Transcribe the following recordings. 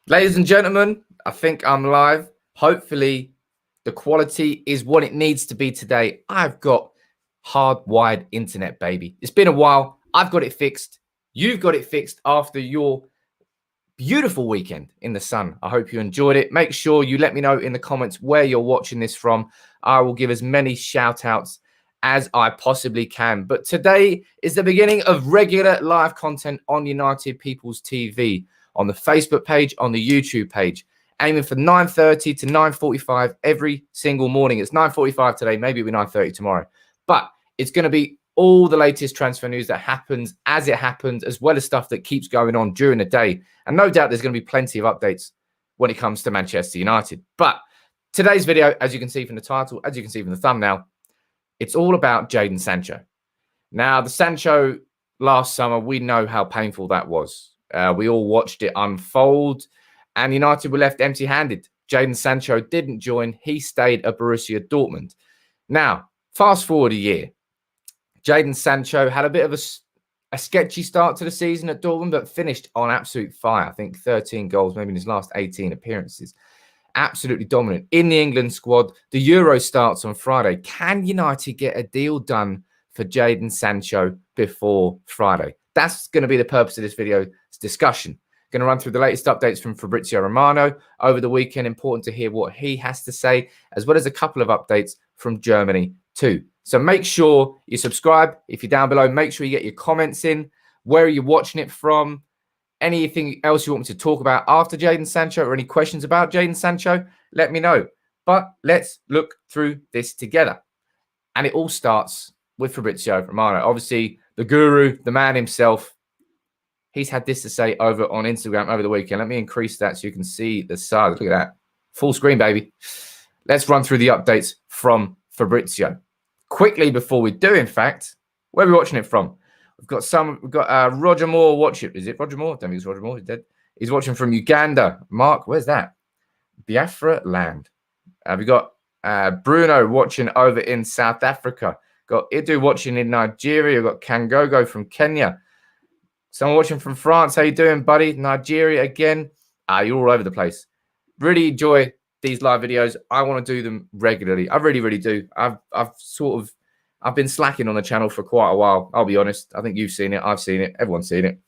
Ladies and gentlemen, I think I'm live. Hopefully, the quality is what it needs to be today. I've got hardwired internet, baby. It's been a while. I've got it fixed. You've got it fixed after your beautiful weekend in the sun. I hope you enjoyed it. Make sure you let me know in the comments where you're watching this from. I will give as many shout outs as I possibly can. But today is the beginning of regular live content on United People's TV, on the Facebook page, on the YouTube page, aiming for 9:30 to 9:45 every single morning. It's 9:45 today, maybe it'll be 9:30 tomorrow. But it's going to be all the latest transfer news that happens as it happens, as well as stuff that keeps going on during the day. And no doubt there's going to be plenty of updates when it comes to Manchester United. But today's video, as you can see from the title, as you can see from the thumbnail, it's all about Jadon Sancho. Now, the Sancho last summer, we know how painful that was. We all watched it unfold, and United were left empty-handed. Jadon Sancho didn't join. He stayed at Borussia Dortmund. Now, fast forward a year. Jadon Sancho had a bit of a sketchy start to the season at Dortmund, but finished on absolute fire. I think 13 goals, maybe in his last 18 appearances. Absolutely dominant in the England squad. The Euro starts on Friday. Can United get a deal done for Jadon Sancho before Friday? That's going to be the purpose of this video's discussion. Going to run through the latest updates from Fabrizio Romano over the weekend. Important to hear what he has to say, as well as a couple of updates from Germany too. So make sure you subscribe. If you're down below, make sure you get your comments in. Where are you watching it from? Anything else you want me to talk about after Jadon Sancho, or any questions about Jadon Sancho, let me know. But let's look through this together. And it all starts with Fabrizio Romano. Obviously, the guru, the man himself, he's had this to say over on Instagram over the weekend. Let me increase that so you can see the size. Look at that. Full screen, baby. Let's run through the updates from Fabrizio. Quickly before we do, in fact, where are we watching it from? We've got Roger Moore watching. Is it Roger Moore? I don't think it's Roger Moore. He's dead. He's watching from Uganda. Mark, where's that? Biafra land. We've got Bruno watching over in South Africa. Got Idu watching in Nigeria. We've got Kangogo from Kenya. Someone watching from France. How you doing, buddy? Nigeria again. You're all over the place. Really enjoy these live videos. I want to do them regularly. I really, really do. I've been slacking on the channel for quite a while. I'll be honest. I think you've seen it. I've seen it. Everyone's seen it.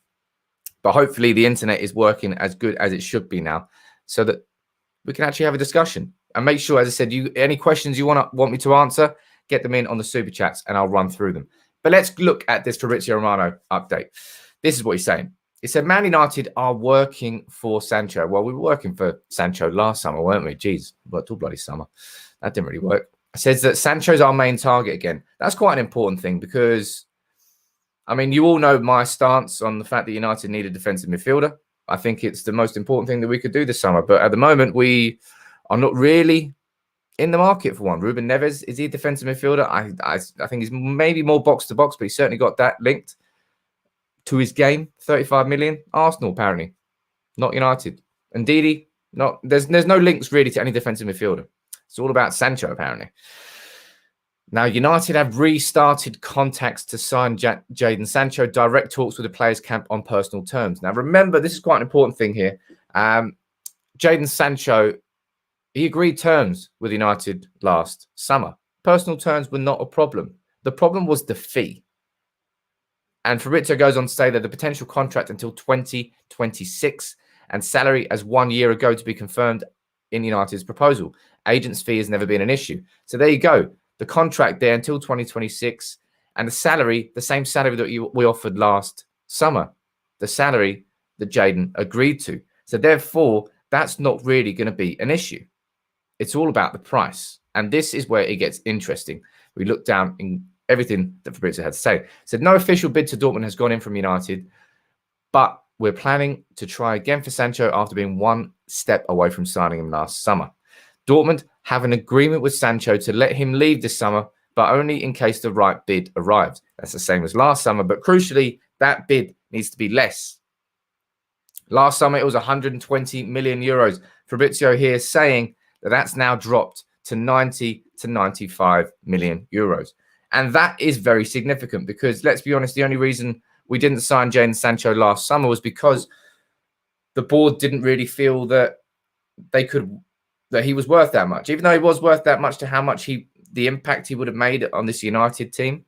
But hopefully the internet is working as good as it should be now, so that we can actually have a discussion. And make sure, as I said, any questions you want me to answer, get them in on the super chats and I'll run through them. But let's look at this Fabrizio Romano update. This is what he's saying. He said, Man United are working for Sancho. Well, we were working for Sancho last summer, weren't we? Jeez, worked all bloody summer. That didn't really work. It says that Sancho's our main target again. That's quite an important thing because, I mean, you all know my stance on the fact that United need a defensive midfielder. I think it's the most important thing that we could do this summer. But at the moment, we are not really in the market for one. Ruben Neves, is he a defensive midfielder? I think he's maybe more box-to-box, but he's certainly got that linked to his game. 35 million. Arsenal, apparently. Not United. And Ndidi, not. There's no links really to any defensive midfielder. It's all about Sancho, apparently. Now, United have restarted contacts to sign Jadon Sancho, direct talks with the players' camp on personal terms. Now, remember, this is quite an important thing here. Jadon Sancho, he agreed terms with United last summer. Personal terms were not a problem. The problem was the fee. And Fabrizio goes on to say that the potential contract until 2026 and salary as 1 year ago to be confirmed in United's proposal. Agent's fee has never been an issue. So there you go. The contract there until 2026 and the salary, the same salary that we offered last summer, the salary that Jadon agreed to. So therefore, that's not really going to be an issue. It's all about the price. And this is where it gets interesting. We look down in everything that Fabrizio had to say. Said no official bid to Dortmund has gone in from United, but we're planning to try again for Sancho after being one step away from signing him last summer. Dortmund have an agreement with Sancho to let him leave this summer, but only in case the right bid arrives. That's the same as last summer, but crucially, that bid needs to be less. Last summer, it was 120 million euros. Fabrizio here is saying that that's now dropped to 90 to 95 million euros. And that is very significant because, let's be honest, the only reason we didn't sign Jadon Sancho last summer was because the board didn't really feel that that he was worth that much, even though he was worth that much to how much the impact he would have made on this United team.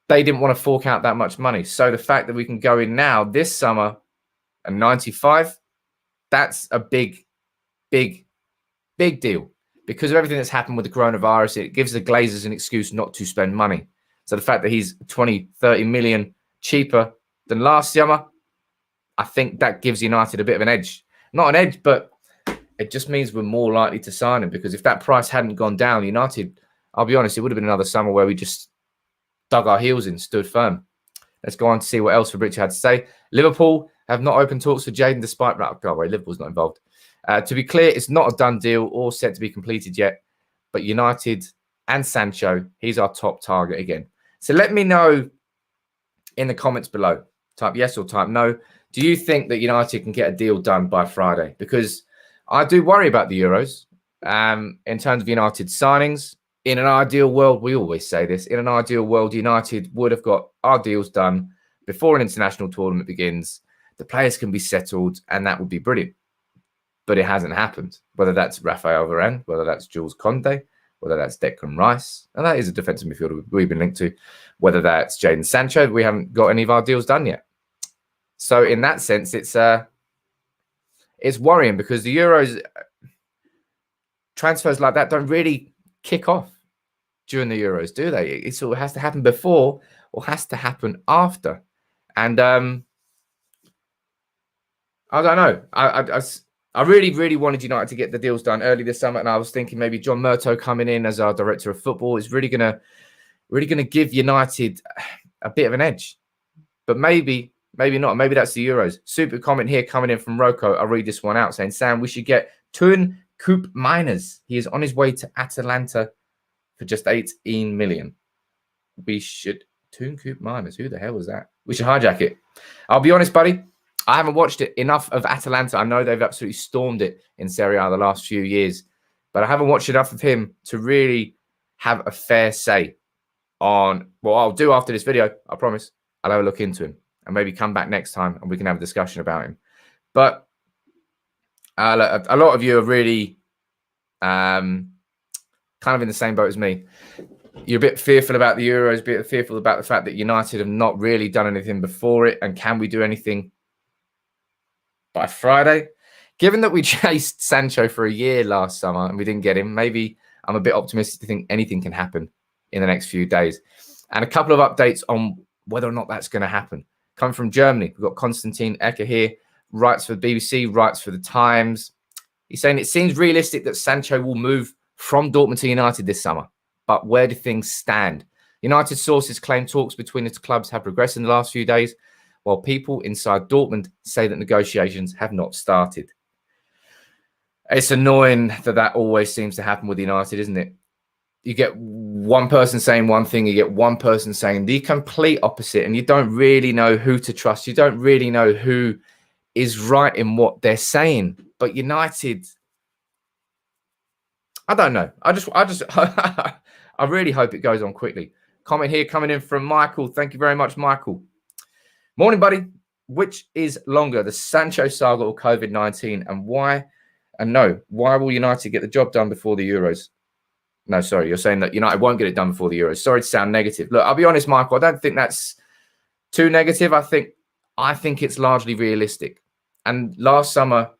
They didn't want to fork out that much money. So the fact that we can go in now this summer at 95, that's a big deal because of everything that's happened with the coronavirus. It gives the Glazers an excuse not to spend money. So the fact that he's 20, 30 million cheaper than last summer, I think that gives United a bit of an edge. Not an edge, but it just means we're more likely to sign him, because if that price hadn't gone down, United, I'll be honest, it would have been another summer where we just dug our heels in, stood firm. Let's go on to see what else Fabrizio had to say. Liverpool have not opened talks for Jadon despite... Go away, Liverpool's not involved. To be clear, it's not a done deal or set to be completed yet, but United and Sancho, he's our top target again. So let me know in the comments below. Type yes or type no. Do you think that United can get a deal done by Friday? Because I do worry about the Euros in terms of United signings. In an ideal world, we always say this, in an ideal world, United would have got our deals done before an international tournament begins. The players can be settled, and that would be brilliant. But it hasn't happened, whether that's Rafael Varane, whether that's Jules Koundé, whether that's Declan Rice, and that is a defensive midfielder we've been linked to, whether that's Jadon Sancho. We haven't got any of our deals done yet. So in that sense, it's worrying, because the Euros, transfers like that don't really kick off during the Euros, do they? It sort of has to happen before or has to happen after. And I don't know. I really wanted United to get the deals done early this summer, and I was thinking maybe John Murtough coming in as our director of football is really gonna give United a bit of an edge. But maybe not. Maybe that's the Euros. Super comment here coming in from Rocco. I'll read this one out, saying, Sam, we should get Tun Coop Miners. He is on his way to Atalanta for just 18 million. We should... Tun Coop Miners. Who the hell was that? We should hijack it. I'll be honest, buddy. I haven't watched it enough of Atalanta. I know they've absolutely stormed it in Serie A the last few years, but I haven't watched enough of him to really have a fair say on what I'll do after this video. I promise I'll have a look into him and maybe come back next time and we can have a discussion about him. But a lot of you are really kind of in the same boat as me. You're a bit fearful about the Euros, a bit fearful about the fact that United have not really done anything before it, and can we do anything by Friday? Given that we chased Sancho for a year last summer and we didn't get him, maybe I'm a bit optimistic to think anything can happen in the next few days. And a couple of updates on whether or not that's going to happen. Coming from Germany, we've got Konstantin Ecker here, writes for the BBC, writes for the Times. He's saying it seems realistic that Sancho will move from Dortmund to United this summer. But where do things stand? United sources claim talks between the clubs have progressed in the last few days, while people inside Dortmund say that negotiations have not started. It's annoying that always seems to happen with United, isn't it? You get one person saying one thing, you get one person saying the complete opposite, and you don't really know who to trust. You don't really know who is right in what they're saying. But United, I don't know. I just I really hope it goes on quickly. Comment here coming in from Michael. Thank you very much, Michael. Morning, buddy. Which is longer, the Sancho saga or COVID-19? And why? And no, why will United get the job done before the Euros? No, sorry. You're saying that United won't get it done before the Euros. Sorry to sound negative. Look, I'll be honest, Michael. I don't think that's too negative. I think it's largely realistic. And last summer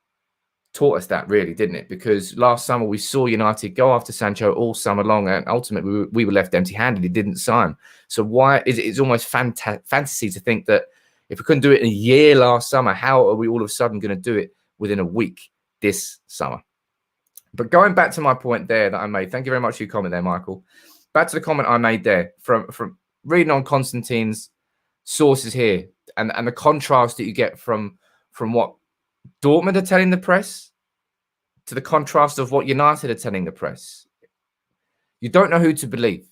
taught us that, really, didn't it? Because last summer we saw United go after Sancho all summer long, and ultimately we were left empty-handed. He didn't sign. So why is it's almost fantasy to think that if we couldn't do it in a year last summer, how are we all of a sudden going to do it within a week this summer? But going back to my point there that I made, thank you very much for your comment there, Michael. Back to the comment I made there from reading on Konstantin's sources here, and the contrast that you get from what Dortmund are telling the press to the contrast of what United are telling the press. You don't know who to believe.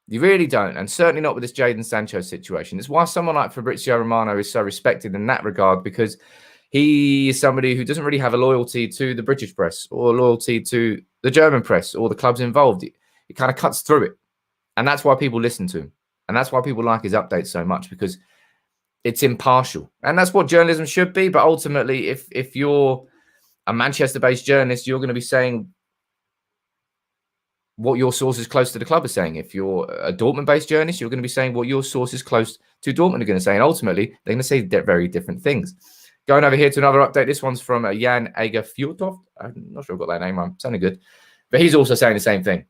You really don't, and certainly not with this Jadon Sancho situation. It's why someone like Fabrizio Romano is so respected in that regard, because he is somebody who doesn't really have a loyalty to the British press or loyalty to the German press or the clubs involved. It kind of cuts through it, and that's why people listen to him, and that's why people like his updates so much, because It's impartial. And that's what journalism should be. But ultimately, if you're a Manchester-based journalist, you're going to be saying what your sources close to the club are saying. If you're a Dortmund-based journalist, you're going to be saying what your sources close to Dortmund are going to say. And ultimately, they're going to say very different things. Going over here to another update. This one's from Jan Ager Fjordhoft. I'm not sure I got that name. I'm sounding good. But he's also saying the same thing.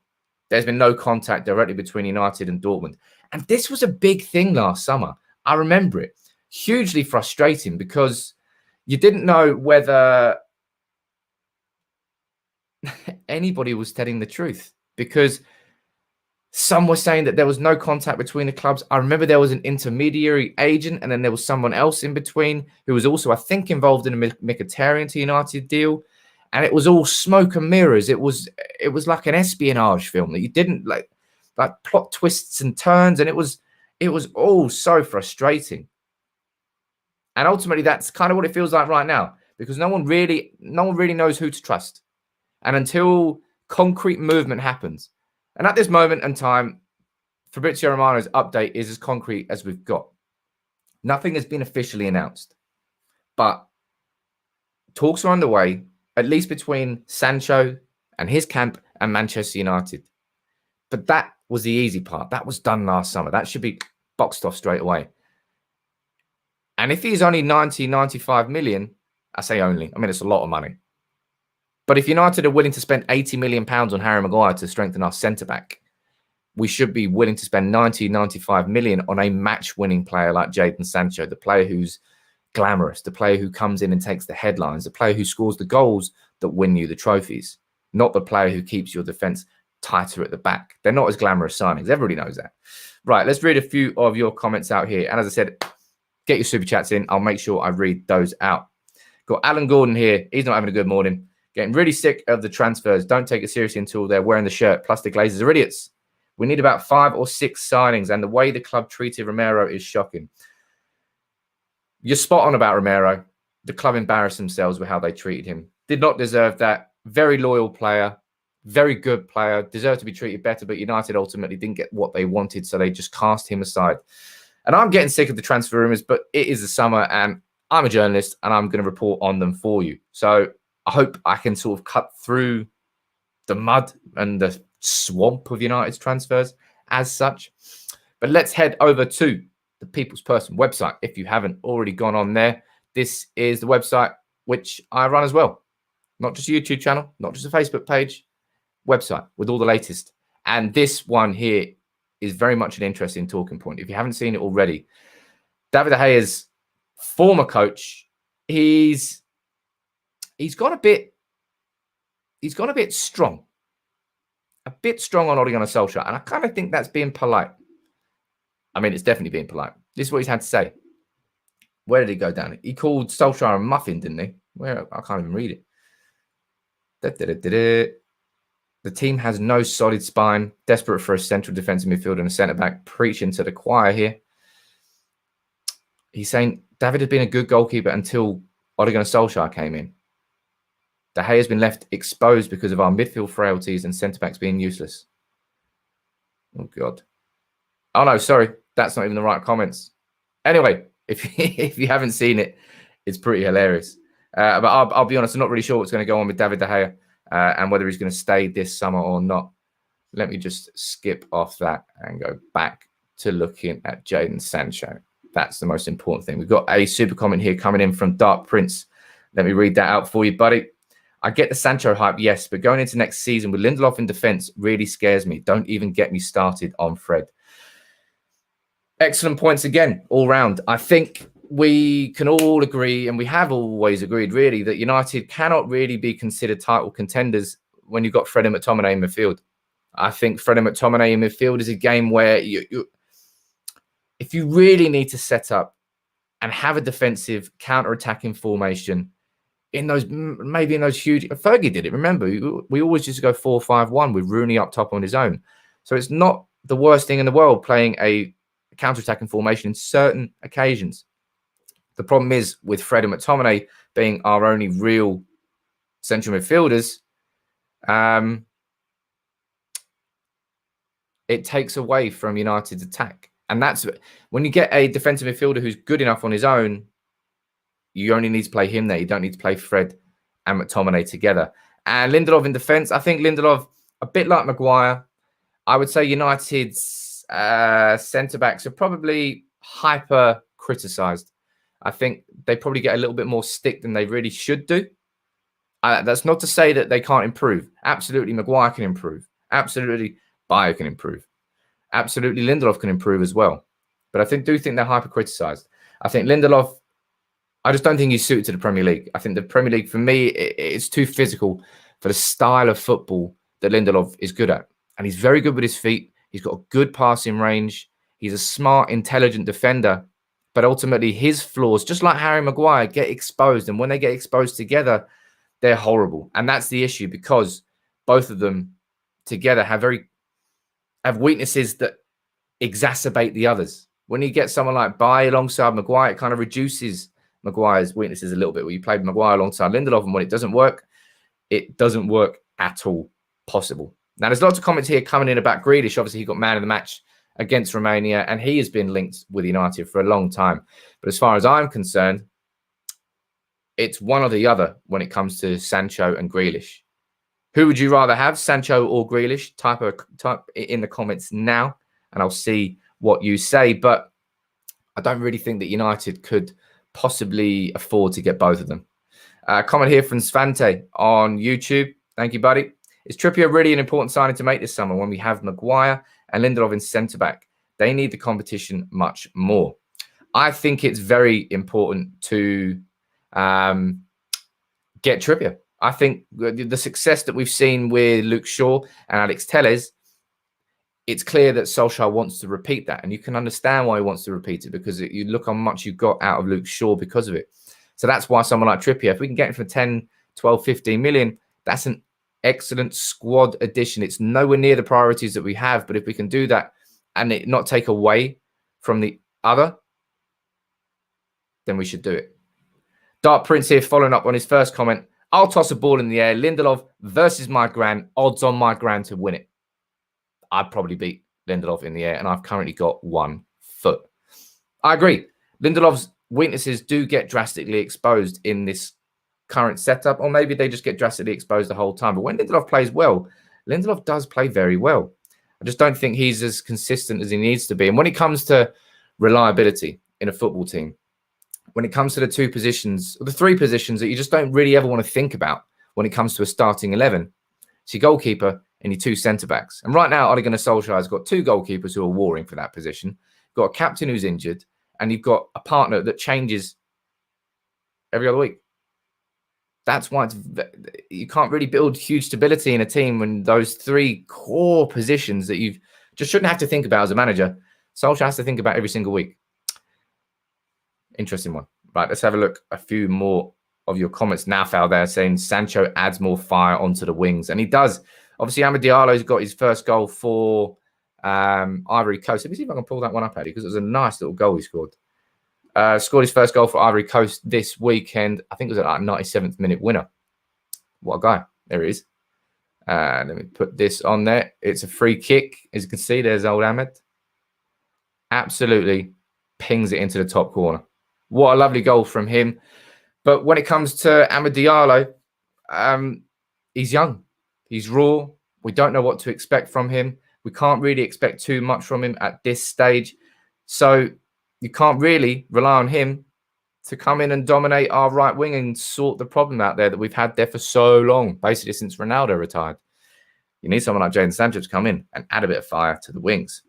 There's been no contact directly between United and Dortmund. And this was a big thing last summer. I remember it. Hugely frustrating because you didn't know whether anybody was telling the truth, because some were saying that there was no contact between the clubs. I remember there was an intermediary agent, and then there was someone else in between who was also, I think, involved in a Mkhitaryan to United deal. And it was all smoke and mirrors. It was like an espionage film that you didn't like plot twists and turns, and it was all so frustrating. And ultimately, that's kind of what it feels like right now, because no one really knows who to trust. And until concrete movement happens, and at this moment in time, Fabrizio Romano's update is as concrete as we've got. Nothing has been officially announced, but talks are underway, at least between Sancho and his camp and Manchester United. But that was the easy part. That was done last summer. That should be boxed off straight away. And if he's only 95 million, I say only, I mean, it's a lot of money. But if United are willing to spend 80 million pounds on Harry Maguire to strengthen our centre-back, we should be willing to spend 95 million on a match-winning player like Jadon Sancho, the player who's glamorous, the player who comes in and takes the headlines, the player who scores the goals that win you the trophies, not the player who keeps your defence tighter at the back. They're not as glamorous signings. Everybody knows that. Right, let's read a few of your comments out here. And as I said, get your super chats in. I'll make sure I read those out. Got Alan Gordon here. He's not having a good morning. Getting really sick of the transfers. Don't take it seriously until they're wearing the shirt. Plus, the Glazers are idiots. We need about 5 or 6 signings, and the way the club treated Romero is shocking. You're spot on about Romero. The club embarrassed themselves with how they treated him. Did not deserve that. Very loyal player. Very good player. Deserved to be treated better, but United ultimately didn't get what they wanted, so they just cast him aside. And I'm getting sick of the transfer rumours, but it is the summer, and I'm a journalist, and I'm going to report on them for you. So I hope I can sort of cut through the mud and the swamp of United's transfers as such. But let's head over to the People's Person website. If you haven't already gone on there, this is the website which I run as well. Not just a YouTube channel, not just a Facebook page, website with all the latest. And this one here is very much an interesting talking point. If you haven't seen it already, David De Gea's former coach, he's gone a bit strong. A bit strong on Ole Gunnar Solskjaer. And I kind of think that's being polite. I mean, it's definitely being polite. This is what he's had to say. Where did he go down? He called Solskjaer a muffin, didn't he? Where? I can't even read it. The team has no solid spine. Desperate for a central defensive midfielder and a centre-back. Preaching to the choir here. He's saying David had been a good goalkeeper until Ole Gunnar Solskjaer came in. De Gea has been left exposed because of our midfield frailties and centre-backs being useless. Oh, God. Oh, no, sorry. That's not even the right comments. Anyway, if you haven't seen it, it's pretty hilarious. But I'll be honest, I'm not really sure what's going to go on with David De Gea and whether he's going to stay this summer or not. Let me just skip off that and go back to looking at Jadon Sancho. That's the most important thing. We've got a super comment here coming in from Dark Prince. Let me read that out for you, buddy. I get the Sancho hype, yes, but going into next season with Lindelof in defence really scares me. Don't even get me started on Fred. Excellent points again, all round. I think we can all agree, and we have always agreed, really, that United cannot really be considered title contenders when you've got Fred and McTominay in midfield. I think Fred and McTominay in midfield is a game where if you really need to set up and have a defensive counter-attacking formation, in those huge, Fergie did it. Remember, we always used to go 4-5-1 with Rooney up top on his own. So it's not the worst thing in the world playing a counter-attacking formation in certain occasions. The problem is with Fred and McTominay being our only real central midfielders, it takes away from United's attack. And that's when you get a defensive midfielder who's good enough on his own, you only need to play him there. You don't need to play Fred and McTominay together. And Lindelof in defence, I think Lindelof, a bit like Maguire, I would say United's centre-backs are probably hyper criticised. I think they probably get a little bit more stick than they really should do. That's not to say that they can't improve. Absolutely, Maguire can improve. Absolutely, Bayer can improve. Absolutely, Lindelof can improve as well. But I do think they're hyper criticised. I think Lindelof, I just don't think he's suited to the Premier League. I think the Premier League, for me, it's too physical for the style of football that Lindelof is good at. And he's very good with his feet. He's got a good passing range. He's a smart, intelligent defender. But ultimately, his flaws, just like Harry Maguire, get exposed. And when they get exposed together, they're horrible. And that's the issue, because both of them together have weaknesses that exacerbate the others. When you get someone like Bayer alongside Maguire, it kind of reduces Maguire's weaknesses a little bit. Where you played Maguire alongside Lindelof, and when it doesn't work at all possible. Now, there's lots of comments here coming in about Grealish. Obviously, he got man of the match against Romania, and he has been linked with United for a long time. But as far as I'm concerned, it's one or the other when it comes to Sancho and Grealish. Who would you rather have, Sancho or Grealish? Type in the comments now, and I'll see what you say. But I don't really think that United could possibly afford to get both of them. Comment here from Svante on YouTube. Thank you, buddy. Is Trippier really an important signing to make this summer when we have Maguire and Lindelof in centre-back? They need the competition much more. I think it's very important to get Trippier. I think the success that we've seen with Luke Shaw and Alex Telles, it's clear that Solskjaer wants to repeat that. And you can understand why he wants to repeat it, because you look how much you got out of Luke Shaw because of it. So that's why someone like Trippier, if we can get him for 10, 12, 15 million, that's an excellent squad addition. It's nowhere near the priorities that we have, but if we can do that and it not take away from the other, then we should do it. Dark Prince here following up on his first comment. I'll toss a ball in the air. Lindelof versus my gran. Odds on my gran to win it. I'd probably beat Lindelof in the air, and I've currently got 1 foot. I agree. Lindelof's weaknesses do get drastically exposed in this current setup, or maybe they just get drastically exposed the whole time. But when Lindelof plays well, Lindelof does play very well. I just don't think he's as consistent as he needs to be. And when it comes to reliability in a football team, when it comes to the 2 positions, or the 3 positions that you just don't really ever want to think about when it comes to a starting 11, it's your goalkeeper and your 2 centre-backs. And right now, Ole Gunnar Solskjaer has got 2 goalkeepers who are warring for that position. You've got a captain who's injured, and you've got a partner that changes every other week. That's why you can't really build huge stability in a team when those 3 core positions that you just shouldn't have to think about as a manager, Solskjaer has to think about every single week. Interesting one. Right, let's have a look. A few more of your comments now, Fal, there saying Sancho adds more fire onto the wings. And he does. Obviously, Amad Diallo's got his first goal for Ivory Coast. Let me see if I can pull that one up, Eddie, because it was a nice little goal he scored. Scored his first goal for Ivory Coast this weekend. I think it was at like 97th minute winner. What a guy. There he is. Let me put this on there. It's a free kick. As you can see, there's old Ahmed. Absolutely pings it into the top corner. What a lovely goal from him. But when it comes to Amad Diallo, he's young. He's raw. We don't know what to expect from him. We can't really expect too much from him at this stage. So you can't really rely on him to come in and dominate our right wing and sort the problem out there that we've had there for so long, basically since Ronaldo retired. You need someone like Jadon Sancho to come in and add a bit of fire to the wings.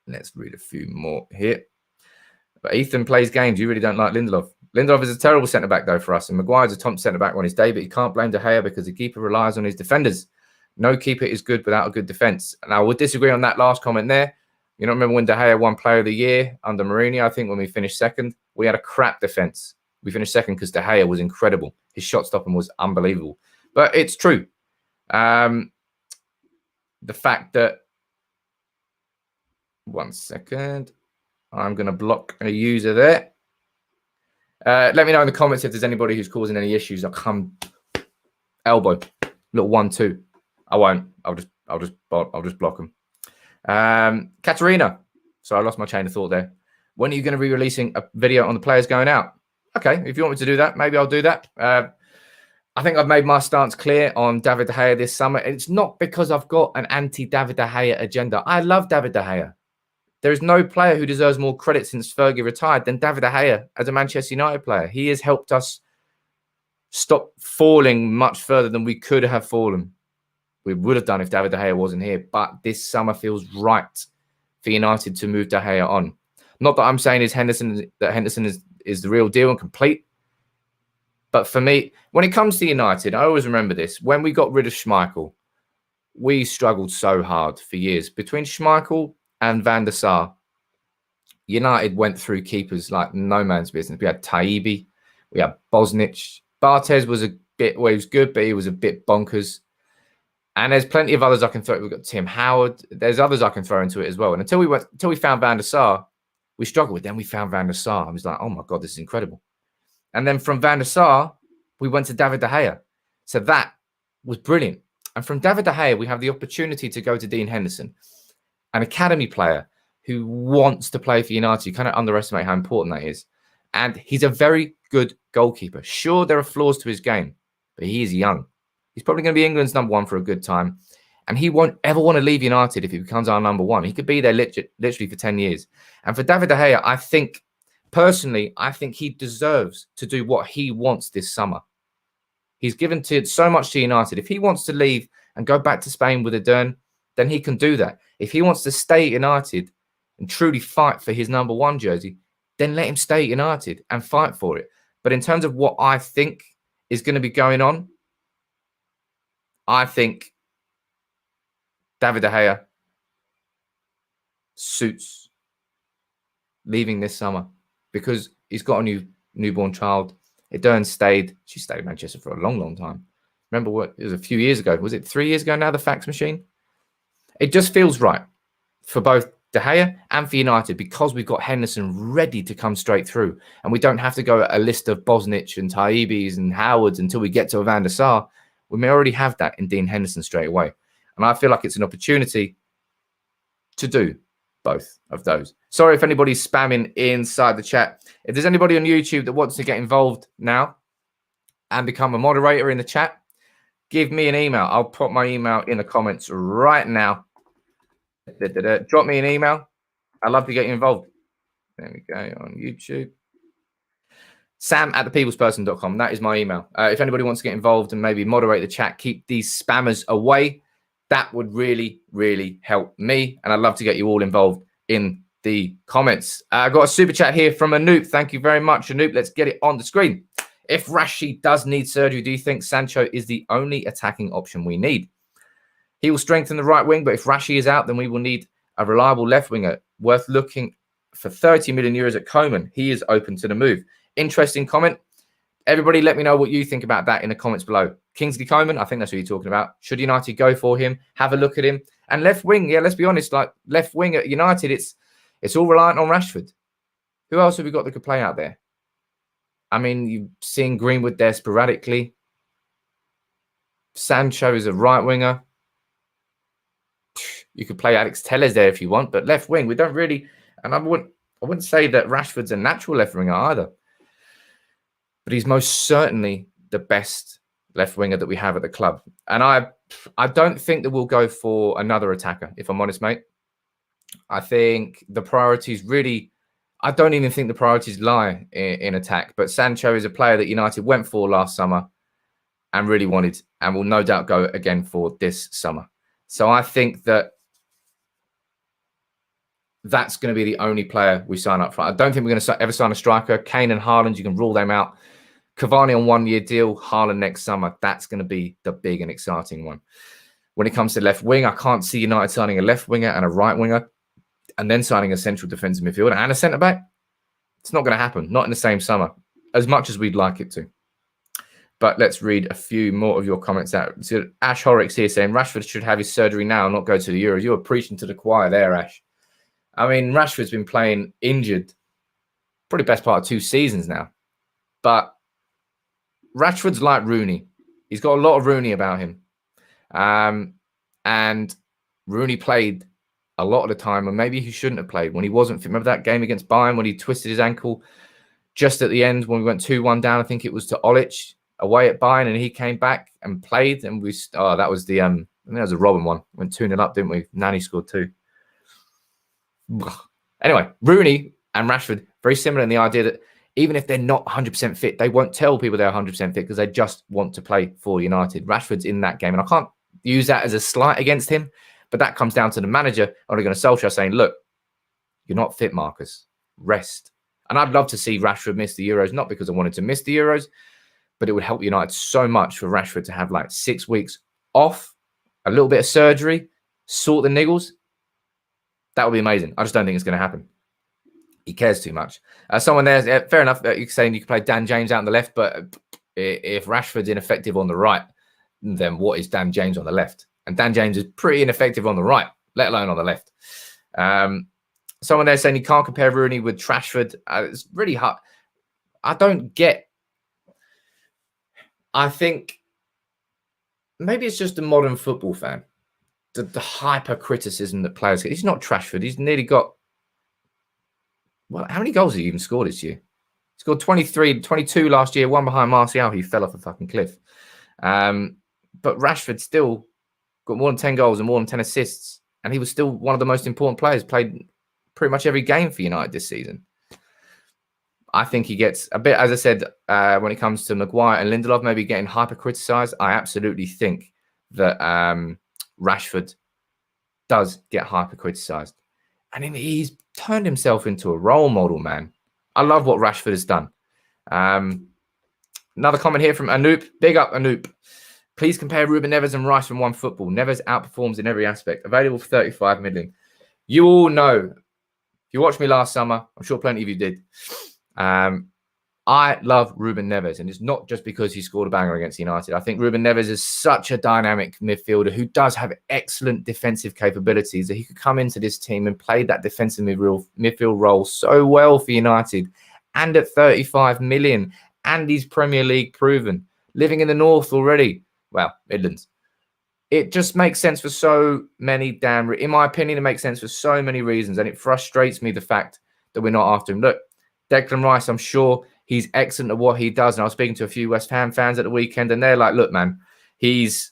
Let's read a few more here. But Ethan plays games. You really don't like Lindelof. Lindelof is a terrible centre-back, though, for us. And Maguire's a top centre-back on his day, but you can't blame De Gea because the keeper relies on his defenders. No keeper is good without a good defence. And I would disagree on that last comment there. You don't remember when De Gea won Player of the Year under Mourinho? I think when we finished second, we had a crap defence. We finished second because De Gea was incredible. His shot stopping was unbelievable. But it's true. The fact that... One second. I'm going to block a user there. Let me know in the comments if there's anybody who's causing any issues. I'll come elbow, little 1-2. I won't. I'll just block them. Katerina, So I lost my chain of thought there. When are you going to be releasing a video on the players going out? Okay, if you want me to do that, maybe I'll do that. I think I've made my stance clear on David De Gea this summer. It's not because I've got an anti-David De Gea agenda. I love David De Gea. There is no player who deserves more credit since Fergie retired than David De Gea as a Manchester United player. He has helped us stop falling much further than we could have fallen. We would have done if David De Gea wasn't here. But this summer feels right for United to move De Gea on. Not that I'm saying that Henderson is the real deal and complete. But for me, when it comes to United, I always remember this. When we got rid of Schmeichel, we struggled so hard for years. Between Schmeichel and Van der Sar, United went through keepers like no man's business. We had Taibbi, we had Bosnich. Barthez was a bit, well, he was good, but he was a bit bonkers. And there's plenty of others I can throw. We've got Tim Howard. There's others I can throw into it as well. And until we found Van der Sar, we struggled. Then we found Van der Sar. I was like, oh my God, this is incredible. And then from Van der Sar, we went to David De Gea. So that was brilliant. And from David De Gea, we have the opportunity to go to Dean Henderson, an academy player who wants to play for United. You kind of underestimate how important that is. And he's a very good goalkeeper. Sure, there are flaws to his game, but he is young. He's probably going to be England's number one for a good time. And he won't ever want to leave United if he becomes our number one. He could be there literally for 10 years. And for David De Gea, I think he deserves to do what he wants this summer. He's given so much to United. If he wants to leave and go back to Spain with Ederm, then he can do that. If he wants to stay at United and truly fight for his number one jersey, then let him stay at United and fight for it. But in terms of what I think is going to be going on, I think David De Gea suits leaving this summer because he's got a newborn child. Ederm stayed. She stayed in Manchester for a long, long time. Remember what it was a few years ago. Was it 3 years ago now, the fax machine? It just feels right for both De Gea and for United because we've got Henderson ready to come straight through. And we don't have to go at a list of Bosnich and Taibis and Howards until we get to a Van der Sar. We may already have that in Dean Henderson straight away. And I feel like it's an opportunity to do both of those. Sorry if anybody's spamming inside the chat. If there's anybody on YouTube that wants to get involved now and become a moderator in the chat, give me an email. I'll put my email in the comments right now. Drop me an email. I'd love to get you involved. There we go on YouTube. Sam@thepeoplesperson.com. That is my email. If anybody wants to get involved and maybe moderate the chat, keep these spammers away. That would really, really help me. And I'd love to get you all involved in the comments. I got a super chat here from Anoop. Thank you very much, Anoop. Let's get it on the screen. If Rashford does need surgery, do you think Sancho is the only attacking option we need? He will strengthen the right wing, but if Rashford is out, then we will need a reliable left winger worth looking for 30 million euros at Coman. He is open to the move. Interesting comment. Everybody let me know what you think about that in the comments below. Kingsley Coman, I think that's what you're talking about. Should United go for him? Have a look at him. And left wing, yeah, let's be honest, like left wing at United, it's all reliant on Rashford. Who else have we got that could play out there? I mean, you've seen Greenwood there sporadically. Sancho is a right winger. You could play Alex Telles there if you want, but left wing, we don't really, and I wouldn't say that Rashford's a natural left winger either. But he's most certainly the best left winger that we have at the club. And I don't think that we'll go for another attacker, if I'm honest, mate. I think the priorities really, I don't even think the priorities lie in attack. But Sancho is a player that United went for last summer and really wanted and will no doubt go again for this summer. So I think that that's going to be the only player we sign up for. I don't think we're going to ever sign a striker. Kane and Haaland, you can rule them out. Cavani on 1 year deal, Haaland next summer. That's going to be the big and exciting one. When it comes to left wing, I can't see United signing a left winger and a right winger and then signing a central defensive midfielder and a centre back. It's not going to happen. Not in the same summer, as much as we'd like it to. But let's read a few more of your comments out. So Ash Horrocks here saying Rashford should have his surgery now, not go to the Euros. You're preaching to the choir there, Ash. I mean, Rashford's been playing injured probably best part of 2 seasons now. But Rashford's like Rooney. He's got a lot of Rooney about him. And Rooney played a lot of the time, and maybe he shouldn't have played when he wasn't fit. Remember that game against Bayern when he twisted his ankle just at the end when we went 2-1 down? I think it was to Olic away at Bayern, and he came back and played. And that was the I think that was a Robin one. Went 2-0 up, didn't we? Nani scored 2. Anyway, Rooney and Rashford, very similar in the idea that even if they're not 100% fit, they won't tell people they're 100% fit because they just want to play for United. Rashford's in that game, and I can't use that as a slight against him, but that comes down to the manager, Ole Gunnar Solskjaer, saying, look, you're not fit, Marcus. Rest. And I'd love to see Rashford miss the Euros, not because I wanted to miss the Euros, but it would help United so much for Rashford to have like 6 weeks off, a little bit of surgery, sort the niggles. That would be amazing. I just don't think it's going to happen. He cares too much. Someone there, fair enough, you're saying you can play Dan James out on the left, but if Rashford's ineffective on the right, then what is Dan James on the left? And Dan James is pretty ineffective on the right, let alone on the left. Someone there saying you can't compare Rooney with Rashford. It's really hard. I don't get. I think maybe it's just a modern football fan. The hyper criticism that players get. He's not Rashford. He's nearly got. Well, how many goals have he even scored this year? He scored 23, 22 last year, one behind Martial, who fell off a fucking cliff. But Rashford still got more than 10 goals and more than 10 assists. And he was still one of the most important players, played pretty much every game for United this season. I think he gets a bit, as I said, when it comes to Maguire and Lindelof, maybe getting hyper-criticised. I absolutely think that Rashford does get hyper-criticised. And he's turned himself into a role model, man. I love what Rashford has done. Another comment here from Anoop. Big up, Anoop. Please compare Ruben Neves and Rice from One Football. Neves outperforms in every aspect. Available for 35 million. You all know, if you watched me last summer, I'm sure plenty of you did. I love Ruben Neves, and it's not just because he scored a banger against United. I think Ruben Neves is such a dynamic midfielder who does have excellent defensive capabilities that he could come into this team and play that defensive midfield role so well for United, and at 35 million, and he's Premier League proven, living in the North already. Well, Midlands. It just makes sense for so many in my opinion, it makes sense for so many reasons, and it frustrates me the fact that we're not after him. Look, Declan Rice, I'm sure he's excellent at what he does. And I was speaking to a few West Ham fans at the weekend, and they're like, look, man, he's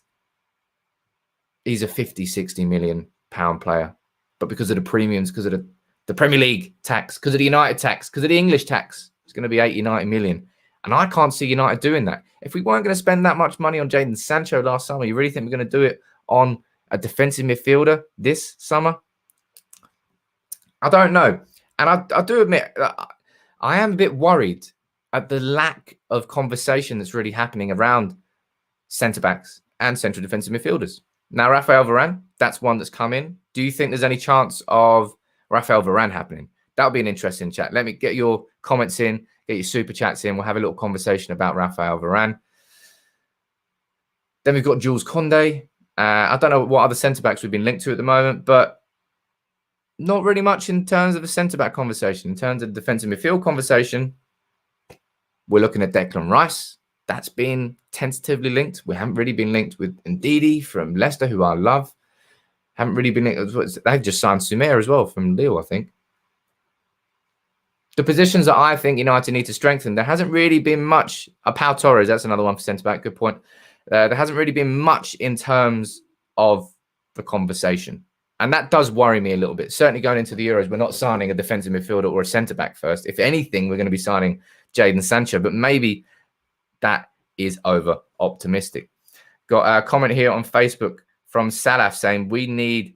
a 50, 60 million pound player. But because of the premiums, because of the Premier League tax, because of the United tax, because of the English tax, it's going to be 80, 90 million. And I can't see United doing that. If we weren't going to spend that much money on Jadon Sancho last summer, you really think we're going to do it on a defensive midfielder this summer? I don't know. And I do admit, I am a bit worried at the lack of conversation that's really happening around centre-backs and central defensive midfielders. Now, Rafael Varane, that's one that's come in. Do you think there's any chance of Rafael Varane happening? That would be an interesting chat. Let me get your comments in, get your super chats in. We'll have a little conversation about Rafael Varane. Then we've got Jules Koundé. I don't know what other centre-backs we've been linked to at the moment, but not really much in terms of a centre-back conversation. In terms of defensive midfield conversation, we're looking at Declan Rice. That's been tentatively linked. We haven't really been linked with Ndidi from Leicester, who I love. Haven't really been linked. They've just signed Sumer as well from Lille, I think. The positions that I think United need to strengthen, there hasn't really been much. Pau Torres, that's another one for centre-back. Good point. There hasn't really been much in terms of the conversation. And that does worry me a little bit. Certainly going into the Euros, we're not signing a defensive midfielder or a centre-back first. If anything, we're going to be signing Jadon Sancho. But maybe that is over-optimistic. Got a comment here on Facebook from Salaf saying, we need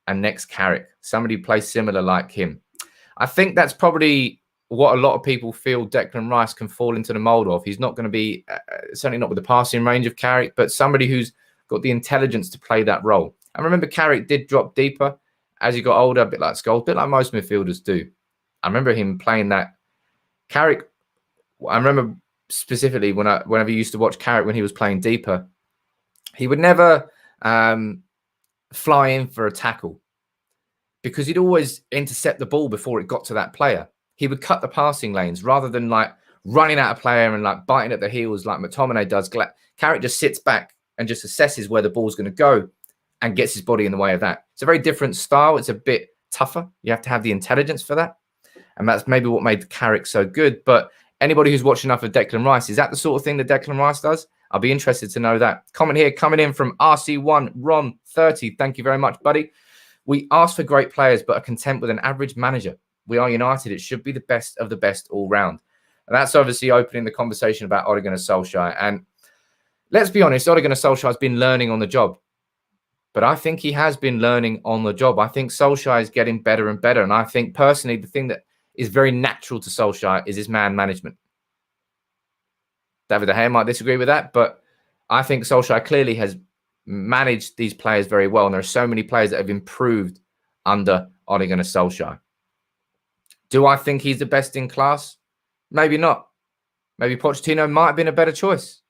a next Carrick. Somebody who plays similar like him. I think that's probably what a lot of people feel Declan Rice can fall into the mould of. He's not going to be, certainly not with the passing range of Carrick, but somebody who's got the intelligence to play that role. I remember Carrick did drop deeper as he got older, a bit like Scholes, a bit like most midfielders do. I remember him playing that. Carrick, I remember specifically whenever you used to watch Carrick when he was playing deeper, he would never fly in for a tackle because he'd always intercept the ball before it got to that player. He would cut the passing lanes rather than like running at a player and like biting at the heels like McTominay does. Carrick just sits back and just assesses where the ball's going to go and gets his body in the way of that. It's a very different style. It's a bit tougher. You have to have the intelligence for that. And that's maybe what made Carrick so good. But anybody who's watched enough of Declan Rice, is that the sort of thing that Declan Rice does? I'll be interested to know that. Comment here coming in from RC1 Ron 30. Thank you very much, buddy. We ask for great players, but are content with an average manager. We are United. It should be the best of the best all round. And that's obviously opening the conversation about Ole Gunnar Solskjaer. And let's be honest, Ole Gunnar Solskjaer has been learning on the job. But I think he has been learning on the job. I think Solskjaer is getting better and better. And I think personally, the thing that is very natural to Solskjaer is his man management. David De Gea might disagree with that, but I think Solskjaer clearly has managed these players very well. And there are so many players that have improved under Ole Gunnar Solskjaer. Do I think he's the best in class? Maybe not. Maybe Pochettino might have been a better choice,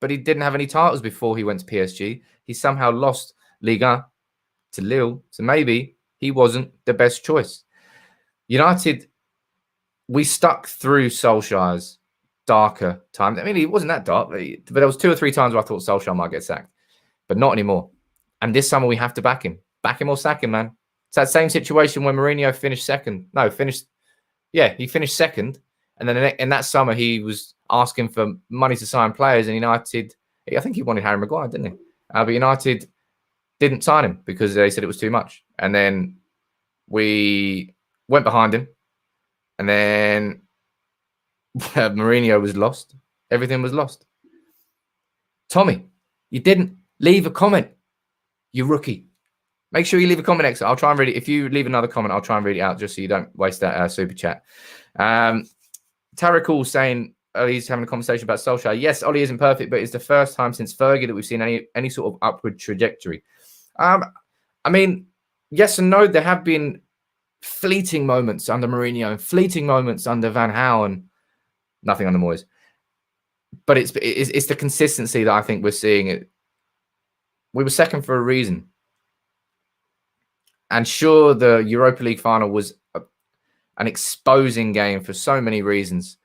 but he didn't have any titles before he went to PSG. He somehow lost Liga to Lille, so maybe he wasn't the best choice. United, we stuck through Solskjaer's darker times. I mean, it wasn't that dark, but there was 2 or 3 times where I thought Solskjaer might get sacked, but not anymore. And this summer we have to back him. Back him or sack him, man. It's that same situation when Mourinho finished second. No, he finished second. And then in that summer, he was asking for money to sign players. And United, I think he wanted Harry Maguire, didn't he? But United didn't sign him because they said it was too much. And then we went behind him. And then Mourinho was lost. Everything was lost. Tommy, you didn't leave a comment, you rookie. Make sure you leave a comment next. I'll try and read it. If you leave another comment, I'll try and read it out just so you don't waste that super chat. Tarikul saying he's having a conversation about Solskjaer. Yes, Ollie isn't perfect, but it's the first time since Fergie that we've seen any sort of upward trajectory. I mean, yes and no. There have been fleeting moments under Mourinho and fleeting moments under Van Gaal and nothing under Moyes. But it's the consistency that I think we're seeing. It. We were second for a reason. And sure, the Europa League final was an exposing game for so many reasons.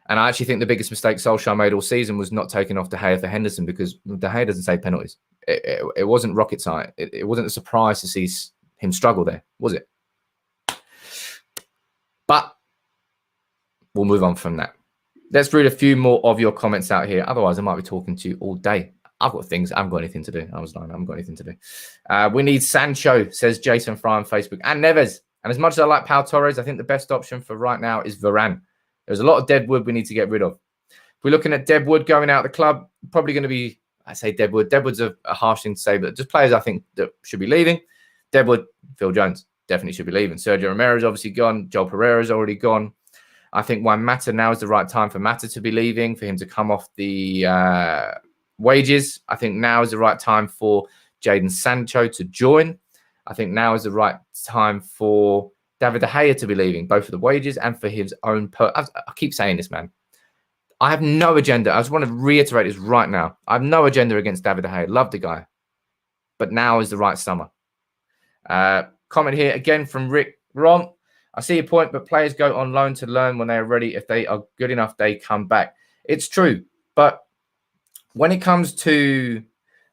And I actually think the biggest mistake Solskjaer made all season was not taking off De Gea for Henderson, because De Gea doesn't save penalties. It wasn't rocket science. It wasn't a surprise to see him struggle there, was it? But we'll move on from that. Let's read a few more of your comments out here. Otherwise, I might be talking to you all day. I've got things. I haven't got anything to do. I was lying. I haven't got anything to do. We need Sancho, says Jason Fry on Facebook, and Neves. And as much as I like Pau Torres, I think the best option for right now is Varane. There's a lot of dead wood we need to get rid of. If we're looking at dead wood going out of the club, probably going to be, I say dead wood. Dead wood's a harsh thing to say, but just players I think that should be leaving. Deadwood, Phil Jones definitely should be leaving. Sergio Romero's obviously gone. Joel Pereira's already gone. I think why Mata now is the right time for Mata to be leaving, for him to come off the wages. I think now is the right time for Jadon Sancho to join. I think now is the right time for David De Gea to be leaving, both for the wages and for his own. I keep saying this, man. I have no agenda. I just want to reiterate this right now. I have no agenda against David De Gea. Love the guy. But now is the right summer. Comment here again from Rick Ron. I see your point, but players go on loan to learn when they are ready. If they are good enough, they come back. It's true. But when it comes to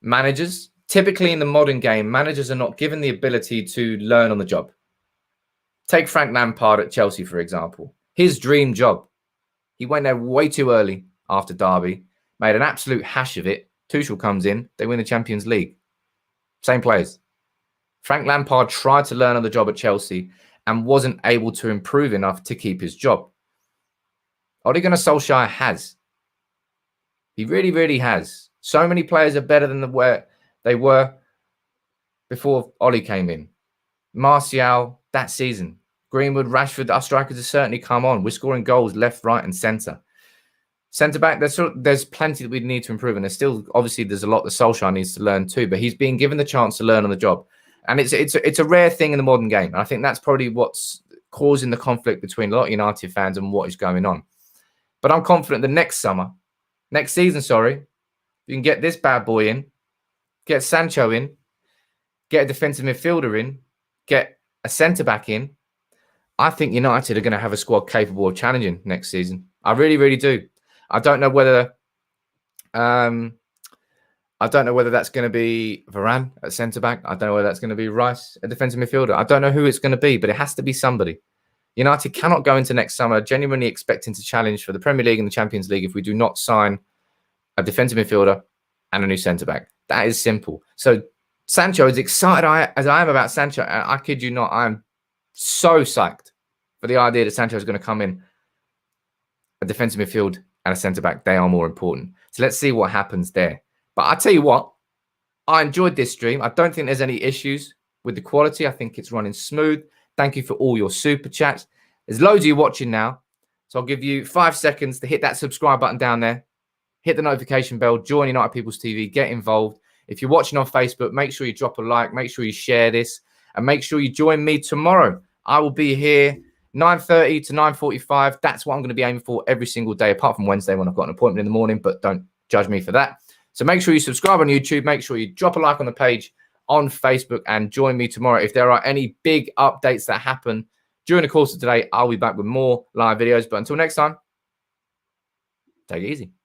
managers, typically in the modern game, managers are not given the ability to learn on the job. Take Frank Lampard at Chelsea, for example. His dream job. He went there way too early after Derby, made an absolute hash of it. Tuchel comes in, they win the Champions League. Same players. Frank Lampard tried to learn on the job at Chelsea and wasn't able to improve enough to keep his job. Ole Gunnar Solskjaer has. He really, really has. So many players are better than where they were before Ole came in. Martial, that season. Greenwood, Rashford, our strikers have certainly come on. We're scoring goals left, right, and centre. Centre-back, there's plenty that we need to improve. And there's a lot that Solskjaer needs to learn too. But he's being given the chance to learn on the job. And it's a rare thing in the modern game. And I think that's probably what's causing the conflict between a lot of United fans and what is going on. But I'm confident the next season, you can get this bad boy in, get Sancho in, get a defensive midfielder in, get a centre-back in. I think United are going to have a squad capable of challenging next season. I really, really do. I don't know whether I don't know whether that's going to be Varane at centre-back. I don't know whether that's going to be Rice, a defensive midfielder. I don't know who it's going to be, but it has to be somebody. United cannot go into next summer genuinely expecting to challenge for the Premier League and the Champions League if we do not sign a defensive midfielder and a new centre-back. That is simple. So Sancho, as excited as I am about Sancho, and I kid you not, I am so psyched for the idea that Sancho is going to come in. A defensive midfield and a centre-back, they are more important. So let's see what happens there. But I tell you what, I enjoyed this stream. I don't think there's any issues with the quality. I think it's running smooth. Thank you for all your super chats. There's loads of you watching now. So I'll give you 5 seconds to hit that subscribe button down there. Hit the notification bell. Join United People's TV. Get involved. If you're watching on Facebook, make sure you drop a like. Make sure you share this. And make sure you join me tomorrow. I will be here 9:30 to 9:45. That's what I'm going to be aiming for every single day, apart from Wednesday when I've got an appointment in the morning. But don't judge me for that. So make sure you subscribe on YouTube. Make sure you drop a like on the page on Facebook and join me tomorrow. If there are any big updates that happen during the course of today, I'll be back with more live videos. But until next time, take it easy.